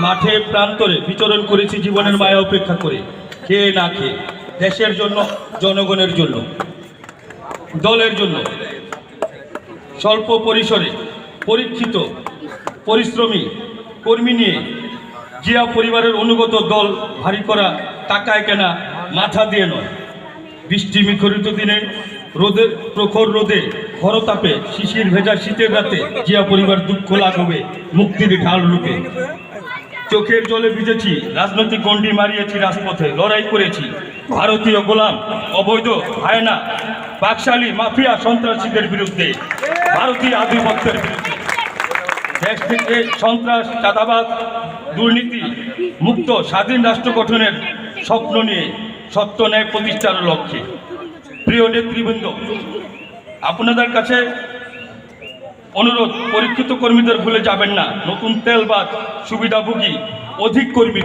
মাঠে প্রান্তরে বিচরণ করেছি জীবনের মায়া উপেক্ষা করে, খেয়ে না খেয়ে, দেশের জন্য, জনগণের জন্য, দলের জন্য। স্বল্প পরিসরে পরীক্ষিত পরিশ্রমী কর্মী নিয়ে জিয়া পরিবারের অনুগত দল ভারী করা টাকায় কেনা মাথা দিয়ে নয়। বৃষ্টি মুখরিত দিনে রোদে, প্রখর রোদে, খরতাপে, শিশির ভেজা শীতের রাতে জিয়া পরিবার দুঃখ লাঘবে মুক্তির ঢাল রূপে। চোখের জলে ভিজেছি, রাজনৈতিক গণ্ডি মারিয়েছি, রাজপথে লড়াই করেছি ভারতীয় গোলাম, অবৈধ হায়না, বাকশালী, মাফিয়া, সন্ত্রাসীদের বিরুদ্ধে, ভারতীয় আধিপত্যের বিরুদ্ধে। দেশ থেকে সন্ত্রাস, চাঁদাবাজ, দুর্নীতি মুক্ত স্বাধীন রাষ্ট্র গঠনের স্বপ্ন নিয়ে সত্য ন্যায় প্রতিষ্ঠার লক্ষ্যে। প্রিয় নেতৃবৃন্দ, আপনাদের কাছে অনুরোধ, পরীক্ষিত কর্মীদের ভুলে যাবেন না। নতুন তেলবাজ, সুবিধাভোগী, অধিক কর্মী।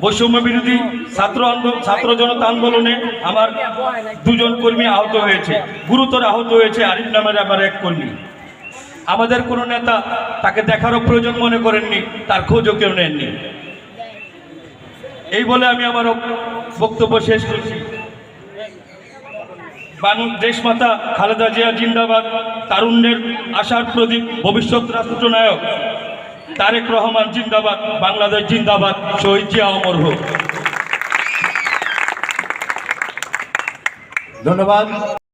বৈষম্য বিরোধী ছাত্র জনতা আন্দোলনে আমার দুজন কর্মী আহত হয়েছে, গুরুতর আহত হয়েছে আরিফ নামের আমার এক কর্মী। আমাদের কোনো নেতা তাকে দেখারও প্রয়োজন মনে করেননি, তার খোঁজও কেউ নেননি। এই বলে আমি আমার বক্তব্য শেষ করছি। দেশমাতা খালেদা জিয়া জিন্দাবাদ, তারুণ্যের আশার প্রদীপ, ভবিষ্যৎ রাষ্ট্রনায়ক তারেক রহমান জিন্দাবাদ, বাংলাদেশ জিন্দাবাদ, শহীদ জিয়া অমর হোক। ধন্যবাদ।